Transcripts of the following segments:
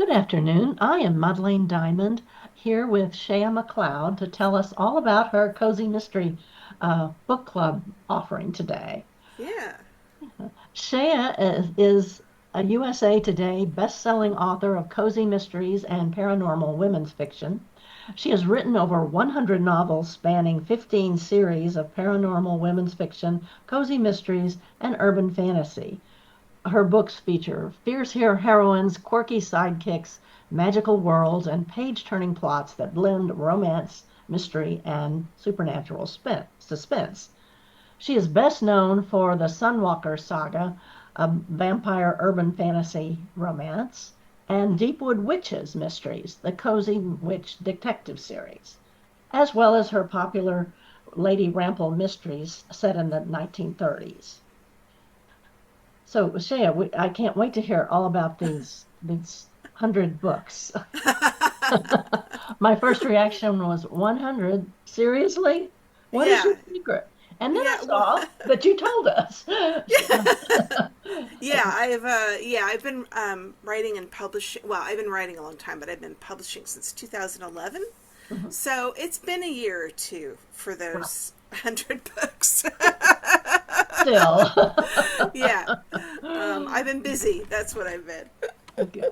Good afternoon. I am Madeleine Diamond here with Shea MacLeod to tell us all about her Cozy Mystery book club offering today. Yeah. Shea is a USA Today best-selling author of cozy mysteries and paranormal women's fiction. She has written over 100 novels spanning 15 series of paranormal women's fiction, cozy mysteries, and urban fantasy. Her books feature fierce heroines, quirky sidekicks, magical worlds, and page-turning plots that blend romance, mystery, and supernatural suspense. She is best known for the Sunwalker saga, a vampire urban fantasy romance, and Deepwood Witches mysteries, the Cozy Witch detective series, as well as her popular Lady Rample mysteries set in the 1930s. So, Shea, I can't wait to hear all about these 100 books. My first reaction was 100. Seriously? What is your Yeah. secret? And then I Yeah. Well, saw that you told us. yeah, I've been writing and publishing. Well, I've been writing a long time, but I've been publishing since 2011. So it's been a year or two for Well, those 100 books. still. Yeah. I've been busy. That's what I've been. Okay.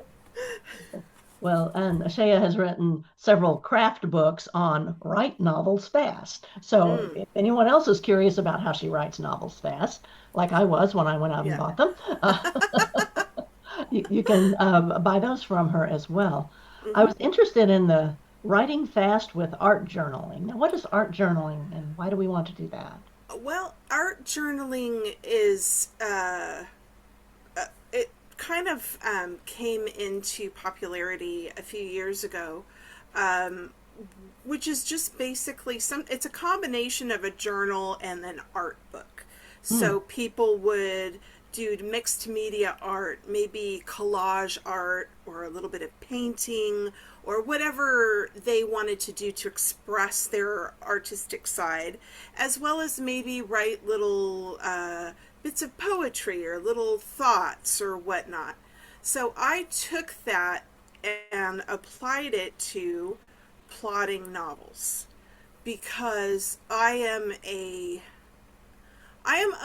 Well, and Shea has written several craft books on write novels fast. So Mm, if anyone else is curious about how she writes novels fast, like I was when I went out and yeah. bought them, you can buy those from her as well. I Hmm. was interested in the writing fast with art journaling. Now, what is art journaling and why do we want to do that? Well, art journaling is it kind of came into popularity a few years ago, um, which is just basically it's a combination of a journal and an art book. Hmm. So people would do mixed media art, maybe collage art or a little bit of painting or whatever they wanted to do to express their artistic side, as well as maybe write little bits of poetry or little thoughts or whatnot. So I took that and applied it to plotting novels because I am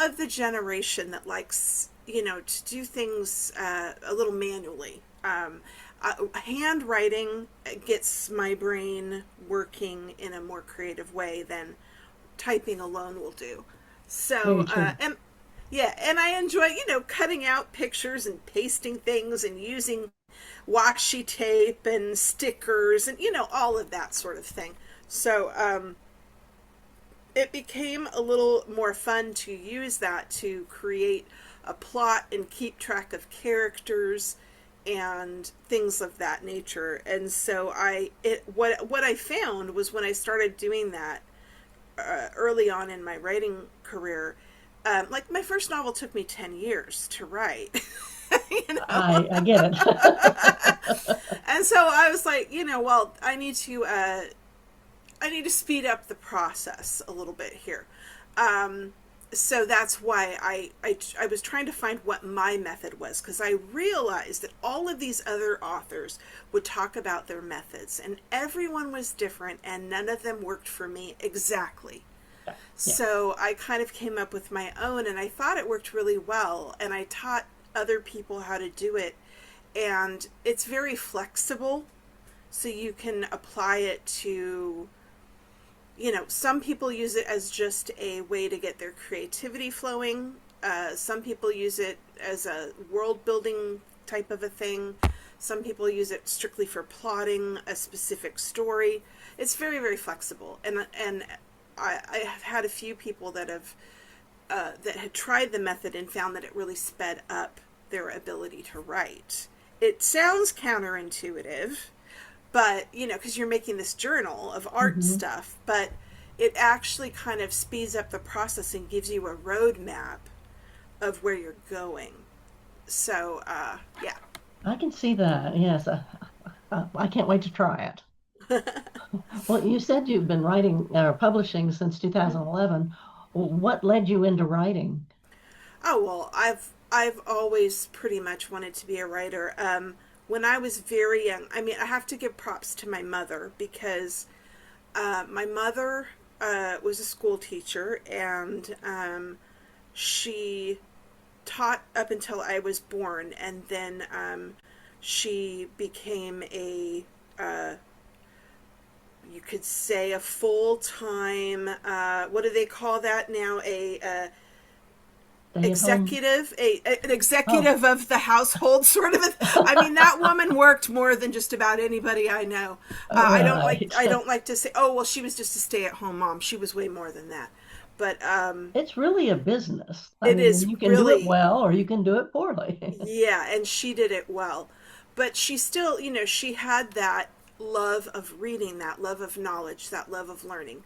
of the generation that likes, to do things a little manually. Handwriting gets my brain working in a more creative way than typing alone will do. Very So, true. and yeah, and I enjoy, cutting out pictures and pasting things and using washi tape and stickers and, all of that sort of thing. So, it became a little more fun to use that to create a plot and keep track of characters and things of that nature. And so what I found was when I started doing that early on in my writing career, like my first novel took me 10 years to write. you know I get it. and so I was like, well, I need to speed up the process a little bit here. Um, so that's why I was trying to find what my method was, because I realized that all of these other authors would talk about their methods and everyone was different and none of them worked for me exactly. Yeah. So I kind of came up with my own and I thought it worked really well and I taught other people how to do it, and it's very flexible, so you can apply it to, some people use it as just a way to get their creativity flowing. Some people use it as a world building type of a thing. Some people use it strictly for plotting a specific story. It's very, very flexible, and I have had a few people that had tried the method and found that it really sped up their ability to write. It sounds counterintuitive, but because you're making this journal of art Hmm. stuff, but it actually kind of speeds up the process and gives you a roadmap of where you're going. So, yeah. I can see that. Yes. I can't wait to try it. Well, you said you've been writing or publishing since 2011. What led you into writing? Oh well, I've always pretty much wanted to be a writer. when I was very young, I mean, I have to give props to my mother because my mother was a school teacher, and she taught up until I was born, and then she became a you could say a full time what do they call that now, Stay at home. executive, an Oh, executive of the household, sort of. I mean, that woman worked more than just about anybody I know. right. I don't like to say, oh well, she was just a stay at home mom. She was way more than that. But It's really a business. I it mean, and is you can do it really, well or you can do it poorly. yeah, and she did it well. But she still, she had that love of reading, that love of knowledge, that love of learning.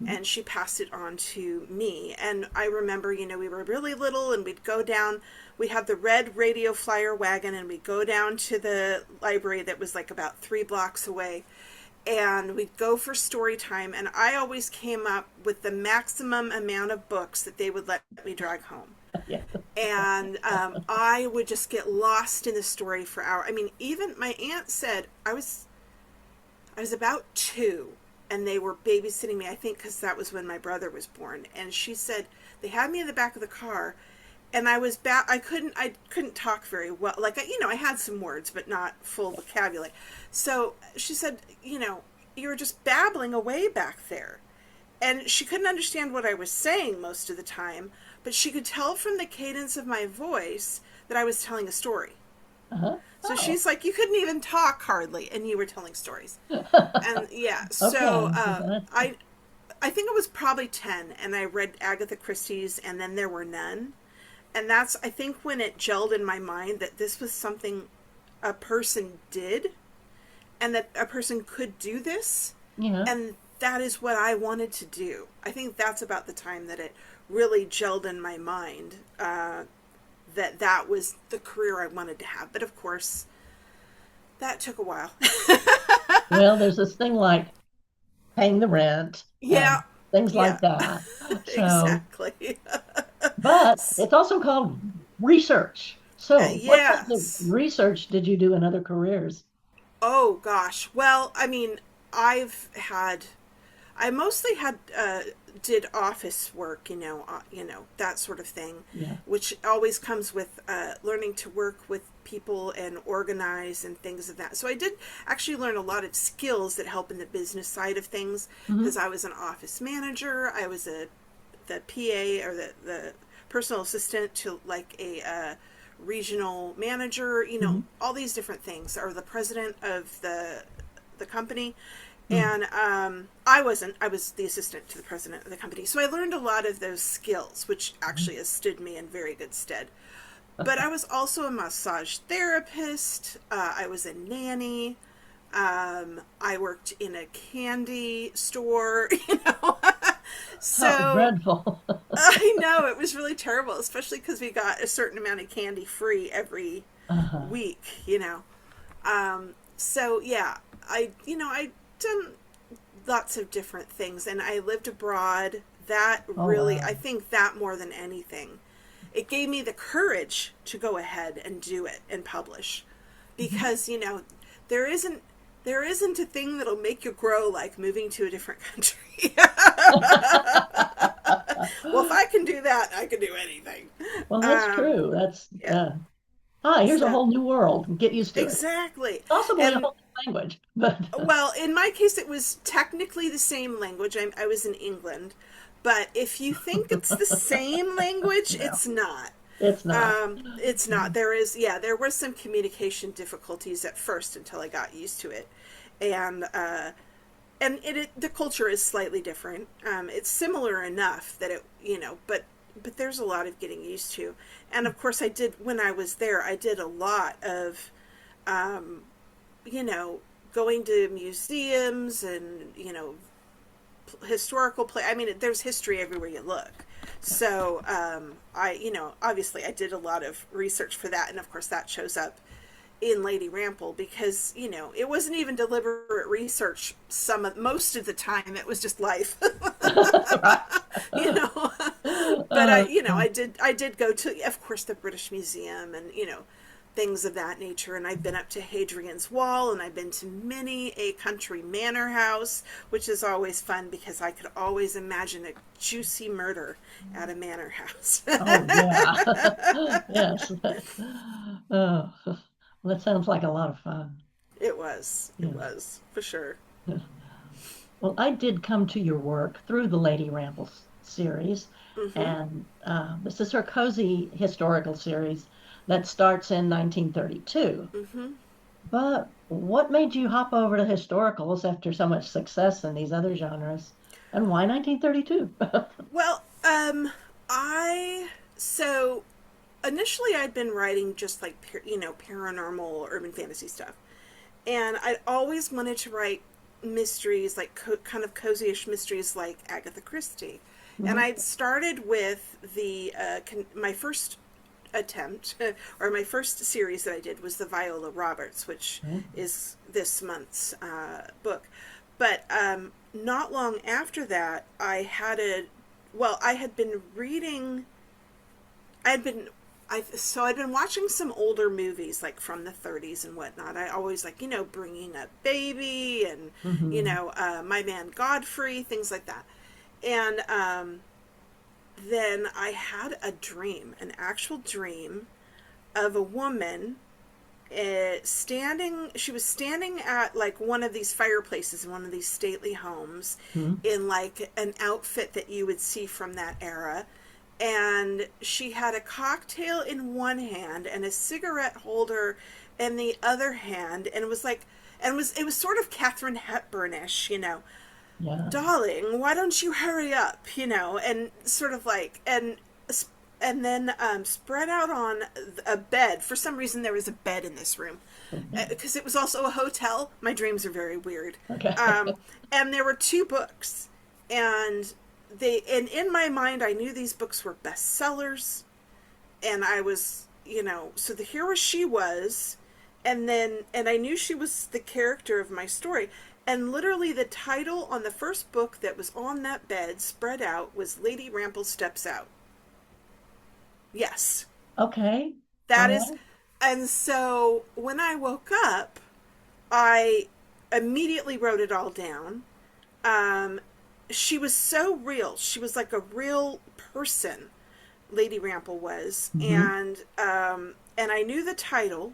And she passed it on to me. And I remember, we were really little, and we'd go down, we had the red radio flyer wagon, and we'd go down to the library that was like about 3 blocks away. And we'd go for story time, and I always came up with the maximum amount of books that they would let me drag home. Yeah. And I would just get lost in the story for hours. I mean, even my aunt said I was about 2, and they were babysitting me, I think because that was when my brother was born. And she said they had me in the back of the car, and I couldn't talk very well. Like, I had some words, but not full vocabulary. So she said, you were just babbling away back there. And she couldn't understand what I was saying most of the time, but she could tell from the cadence of my voice that I was telling a story. Uh-huh. So Oh. she's like, you couldn't even talk hardly, and you were telling stories. And yeah, so Okay. That's I think it was probably 10, and I read Agatha Christie's, and then there were none. And that's, I think, when it gelled in my mind that this was something a person did, and that a person could do this, yeah. and that is what I wanted to do. I think that's about the time that it really gelled in my mind, that that was the career I wanted to have. But of course, that took a while. Well, there's this thing like paying the rent Yeah, and things yeah, like that. So, exactly. but it's also called research. So, what kinds of Yes. research did you do in other careers? Oh gosh. Well, I mean, I've had I mostly had did office work, that sort of thing, Yeah. which always comes with learning to work with people and organize and things of that. So I did actually learn a lot of skills that help in the business side of things Hmm. because I was an office manager. I was the PA, or the personal assistant to like a regional manager. Hmm. All these different things, or the president of the company. Hmm. And I wasn't. I was the assistant to the president of the company. So I learned a lot of those skills, which actually has stood me in very good stead. But I was also a massage therapist. I was a nanny. I worked in a candy store, How So dreadful. I know it was really terrible, especially because we got a certain amount of candy free every Uh-huh. week. So yeah, I done lots of different things, and I lived abroad. That Oh, really, wow. I think that more than anything, it gave me the courage to go ahead and do it and publish, Mhm. because there isn't there isn't a thing that'll make you grow like moving to a different country. Well, if I can do that, I can do anything. Well, that's Um, true. That's, yeah. here's a So whole new world. Get used to it. exactly. Possibly a And whole new language, but well, in my case, it was technically the same language. I was in England, but if you think it's the same language, no, it's not. it's not. It's not. There were some communication difficulties at first until I got used to it, and the culture is slightly different. It's similar enough that but there's a lot of getting used to, and of course, I did when I was there. I did a lot of, um, you know, going to museums and historical play. I mean, there's history everywhere you look. So obviously, I did a lot of research for that, and of course, that shows up in Lady Rample because it wasn't even deliberate research. Most of the time, it was just life. Right. you know, but Uh, I did go to, of course, the British Museum, and things of that nature. And I've been up to Hadrian's Wall, and I've been to many a country manor house, which is always fun because I could always imagine a juicy murder at a manor house. Oh, yeah. Yes. Oh, well, that sounds like a lot of fun. It Yeah. was, for sure. Well, I did come to your work through the Lady Ramble series, Mm-hmm. and this is her cozy historical series that starts in 1932. Mm-hmm. But what made you hop over to historicals after so much success in these other genres? And why 1932? Well, I so initially I'd been writing just like paranormal urban fantasy stuff, and I'd always wanted to write mysteries like kind of cozy-ish mysteries like Agatha Christie, and Mhm. I'd started with the my first attempt or my first series that I did was the Viola Roberts, which is this month's book. But not long after that, I had been reading. I had been. I'd been watching some older movies like from the 30s and whatnot. I always like bringing up baby and Mhm. my man Godfrey, things like that. And then I had a dream, an actual dream of a woman standing. She was standing at like one of these fireplaces in one of these stately homes Mhm. in like an outfit that you would see from that era. And she had a cocktail in one hand and a cigarette holder in the other hand, and it was like, it was sort of Catherine Hepburnish, Yeah. darling, why don't you hurry up, and sort of like, and then spread out on a bed. For some reason, there was a bed in this room because it was also a hotel. My dreams are very weird. Okay. Um, and there were two books, and and in my mind, I knew these books were bestsellers, and I was, so here she was, and I knew she was the character of my story. And literally, the title on the first book that was on that bed, spread out, was Lady Rample Steps Out. Yes, Okay. All that is. right. And so when I woke up, I immediately wrote it all down. Um, she was so real. She was like a real person, Lady Rample was, Hmm. and I knew the title,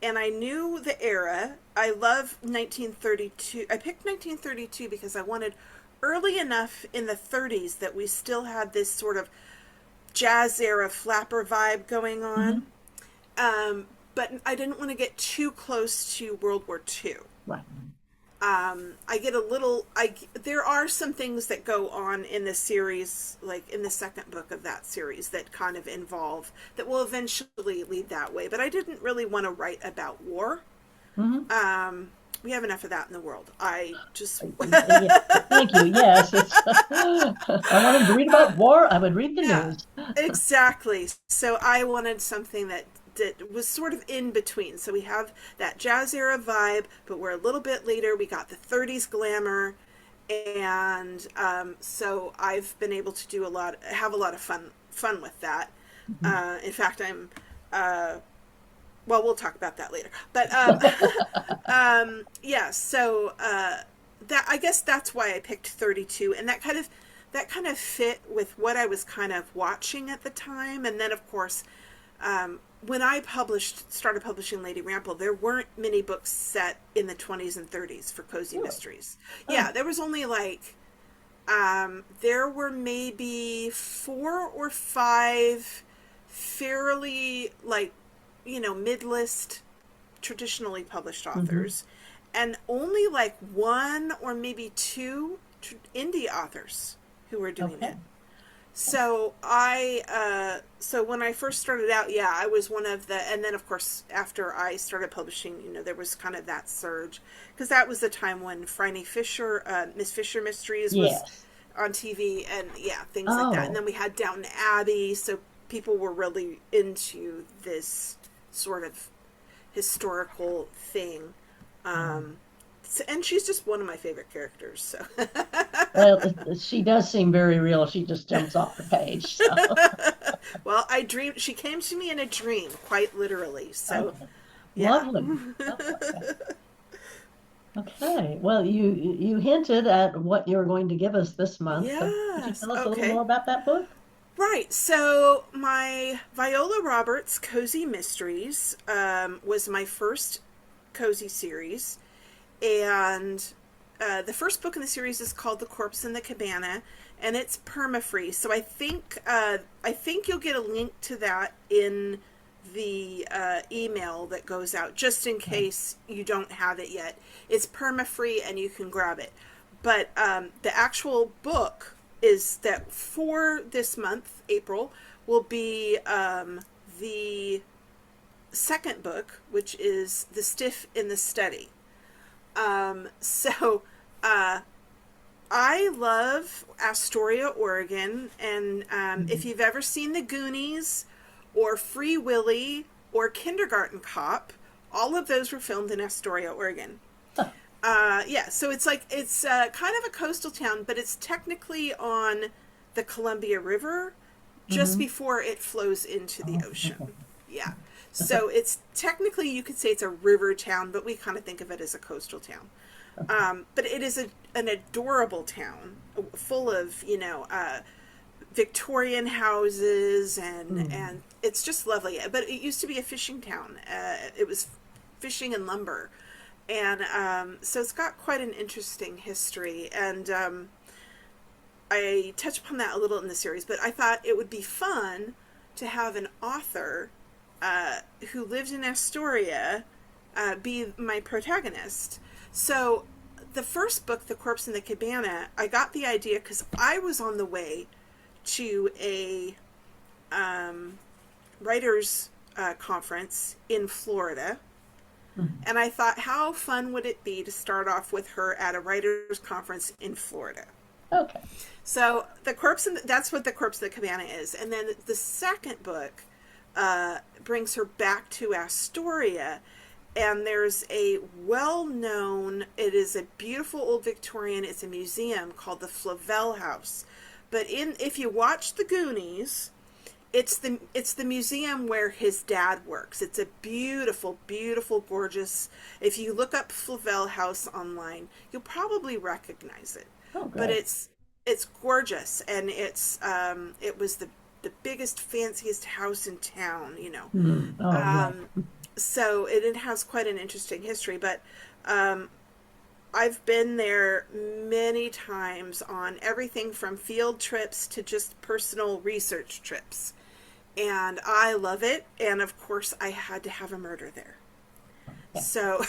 and I knew the era. I love 1932. I picked 1932 because I wanted early enough in the 30s that we still had this sort of jazz era flapper vibe going on. Hmm. But I didn't want to get too close to World War II. Right. I get a little. There are some things that go on in the series, like in the second book of that series, that kind of involve that will eventually lead that way. But I didn't really want to write about war. Hmm. We have enough of that in the world. I just Yeah. Thank you. Yes, it's. I wanted to read about war. I would read the yeah, news. exactly. So I wanted something that was sort of in between. So we have that jazz era vibe, but we're a little bit later. We got the 30s glamour, and so I've been able to have a lot of fun with that. Mhm. In fact, I'm well, we'll talk about that later. But yeah, so that I guess that's why I picked 32, and that kind of fit with what I was kind of watching at the time. And then, of course, when I started publishing Lady Rample, there weren't many books set in the 20s and 30s for cozy Really? mysteries. Oh. Yeah, there was only like there were maybe four or five fairly like mid-list traditionally published Hmm. authors, and only like one or maybe two indie authors who were doing Okay. it. So when I first started out, yeah, I was one of the, and then of course after I started publishing, there was kind of that surge, because that was the time when Franny Fisher, Miss Fisher Mysteries was Yes. on TV, and yeah, things like that. And Oh. then we had Downton Abbey, so people were really into this sort of historical thing. Yeah. And she's just one of my favorite characters. So Well, she does seem very real. She just jumps off the page. So. Well, I dreamed. She came to me in a dream, quite literally. So, Okay. yeah. Lovely. Lovely. Okay. Well, you hinted at what you're going to give us this month, but could you Yes. tell us a little Okay. more about that book? Right. So my Viola Roberts Cozy Mysteries was my first cozy series, and the first book in the series is called The Corpse in the Cabana, and it's perma-free. So I think you'll get a link to that in the email that goes out, just in case you don't have it yet. It's perma-free, and you can grab it. But the actual book is that for this month, April, will be the second book, which is The Stiff in the Study. So I love Astoria, Oregon, and if Mhm. you've ever seen The Goonies or Free Willy or Kindergarten Cop, all of those were filmed in Astoria, Oregon. Yeah, so it's kind of a coastal town, but it's technically on the Columbia River just Mhm. before it flows into the Oh, ocean. okay. Yeah. So it's technically, you could say it's a river town, but we kind of think of it as a coastal town. Okay. But it is an adorable town full of, Victorian houses, Mm. and it's just lovely. But it used to be a fishing town. It was fishing and lumber, and so it's got quite an interesting history. And I touch upon that a little in the series, but I thought it would be fun to have an author who lived in Astoria be my protagonist. So the first book, The Corpse in the Cabana, I got the idea because I was on the way to a writers' conference in Florida. Mhm. And I thought, how fun would it be to start off with her at a writers' conference in Florida? Okay. So that's what The Corpse in the Cabana is. And then the second book brings her back to Astoria, and there's a well-known, it is a beautiful old Victorian, it's a museum called the Flavel House. But if you watch The Goonies, it's the museum where his dad works. It's a beautiful, beautiful, gorgeous. If you look up Flavel House online, you'll probably recognize it. Oh, But great. it's gorgeous, and it was the biggest, fanciest house in town. Mm. Oh, yeah. Um, so it has quite an interesting history. But um, I've been there many times on everything from field trips to just personal research trips. And I love it. And of course, I had to have a murder there. Yeah. So,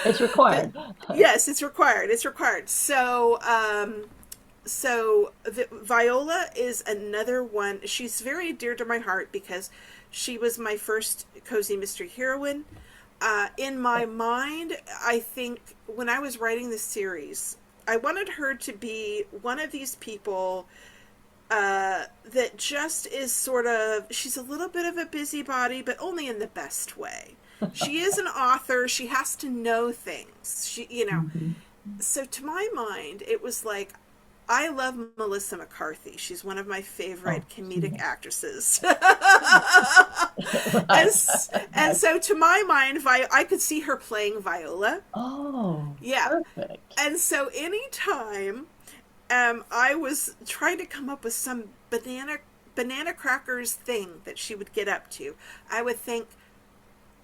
It's but required. yes, it's required. It's required. So Viola is another one. She's very dear to my heart because she was my first cozy mystery heroine. In my mind, I think when I was writing the series, I wanted her to be one of these people that just is sort of, she's a little bit of a busybody, but only in the best way. She is an author. She has to know things. Mhm. So to my mind, it was like, I love Melissa McCarthy. She's one of my Oh, favorite comedic yes. actresses. and, Right. and Right. so to my mind, I could see her playing Viola. Oh, Yeah. perfect. And so anytime I was trying to come up with some banana crackers thing that she would get up to, I would think,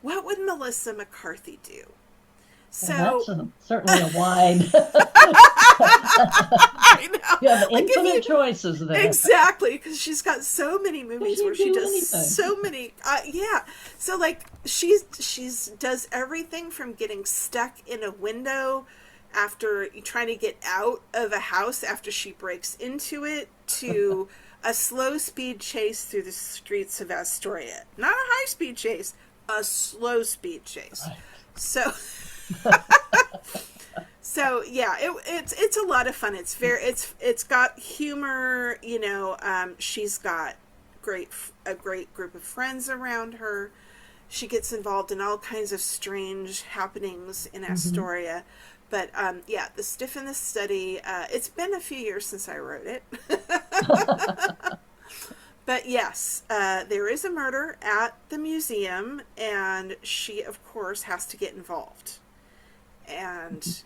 what would Melissa McCarthy do? Well, So that's certainly a wide. I You have know, like if infinite you choices there. exactly, because she's got so many Can movies she where she do does anything? so many. Yeah, so like she's does everything from getting stuck in a window after trying to get out of a house after she breaks into it to a slow speed chase through the streets of Astoria. Not a high speed chase, a slow speed chase. Right. So so yeah, it's a lot of fun. It's got humor. She's got a great group of friends around her. She gets involved in all kinds of strange happenings in Hmm. Astoria. But yeah, The Stiff in the Study. It's been a few years since I wrote it, But yes, there is a murder at the museum, and she, of course, has to get involved. And,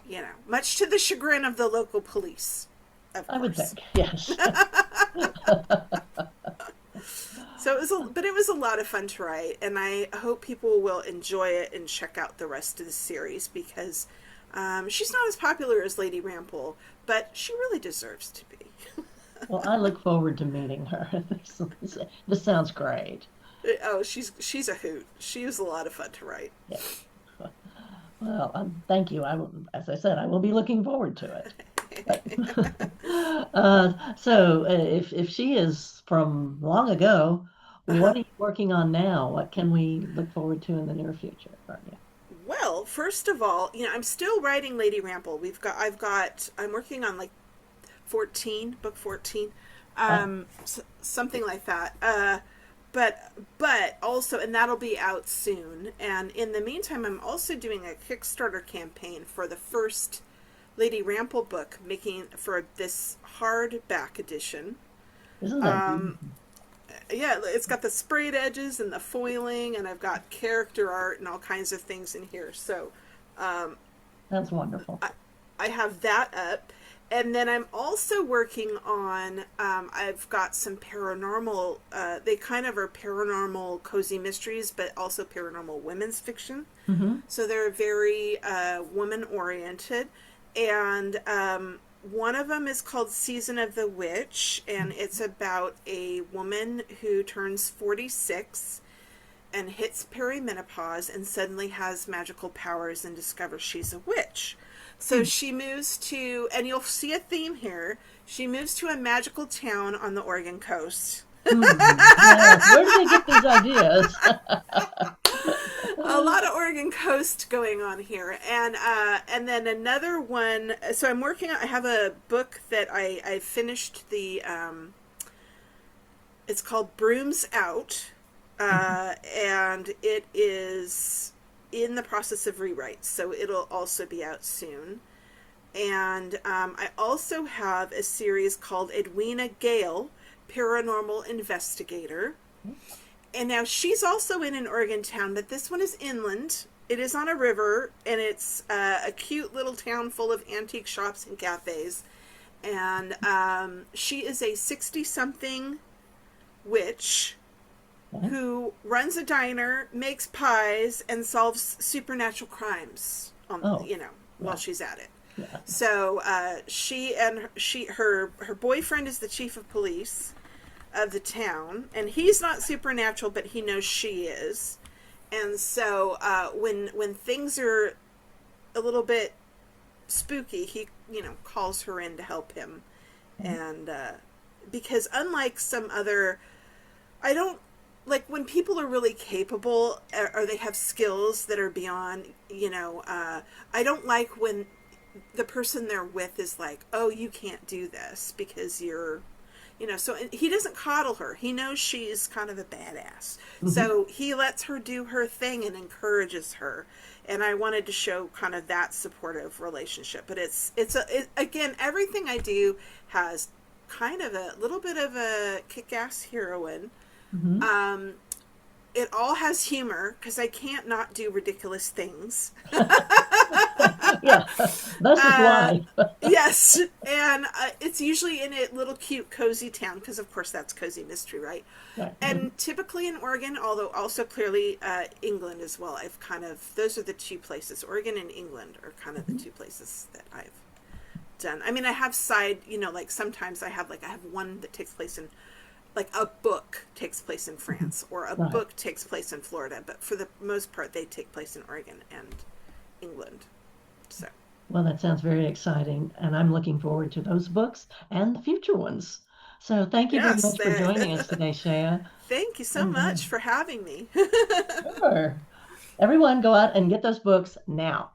much to the chagrin of the local police, of I would course. think, yes. So but it was a lot of fun to write, and I hope people will enjoy it and check out the rest of the series because she's not as popular as Lady Rample, but she really deserves to be. Well, I look forward to meeting her. This sounds great. Oh, she's a hoot. She was a lot of fun to write. Yeah. Well, thank you. As I said, I will be looking forward to it. But, if she is from long ago, what Uh-huh. are you working on now? What can we look forward to in the near future from you? Well, first of all, I'm still writing Lady Rample. I'm working on like 14, book 14, Uh, something like that. But also, and that'll be out soon. And in the meantime, I'm also doing a Kickstarter campaign for the first Lady Rample book, making for this hardback edition. isn't that Um, beautiful? yeah, it's got the sprayed edges and the foiling, and I've got character art and all kinds of things in here. So um, That's wonderful. I have that up. And then I'm also working on, I've got some paranormal, they kind of are paranormal cozy mysteries, but also paranormal women's fiction. Hmm. So they're very woman oriented. And one of them is called Season of the Witch, and it's about a woman who turns 46 and hits perimenopause and suddenly has magical powers and discovers she's a witch. So she moves to, and you'll see a theme here, she moves to a magical town on the Oregon coast. Yes. Where do they get these ideas? A lot of Oregon coast going on here, and then another one. So I'm working on. I have a book that I finished the. It's called Brooms Out, and it is in the process of rewrite, so it'll also be out soon. And I also have a series called Edwina Gale, Paranormal Investigator. And now she's also in an Oregon town, but this one is inland. It is on a river, and it's a cute little town full of antique shops and cafes. And she is a 60-something witch who runs a diner, makes pies, and solves supernatural crimes. Oh, While yeah, she's at it. yeah. So her boyfriend is the chief of police of the town, and he's not supernatural, but he knows she is. And so when things are a little bit spooky, he calls her in to help him, and because unlike some other, I don't like when people are really capable or they have skills that are beyond, I don't like when the person they're with is like, oh, you can't do this because you're, so he doesn't coddle her. He knows she's kind of a badass. Hmm. So he lets her do her thing and encourages her. And I wanted to show kind of that supportive relationship. But again, everything I do has kind of a little bit of a kick-ass heroine. Hmm. Um, it all has humor because I can't not do ridiculous things. Yeah, this is Uh, why. yes, and it's usually in a little cute cozy town because of course that's cozy mystery, right? Right. And typically in Oregon, although also clearly England as well. I've kind of, those are the two places. Oregon and England are kind of the Mhm. two places that I've done. I mean, I have side, like sometimes I have one that takes place in, like a book takes place in France or a Right. book takes place in Florida, but for the most part they take place in Oregon and England. So Well, that sounds very exciting, and I'm looking forward to those books and the future ones. So thank you very yes, much for joining us today, Shea. thank you so And much for having me. sure, everyone go out and get those books now.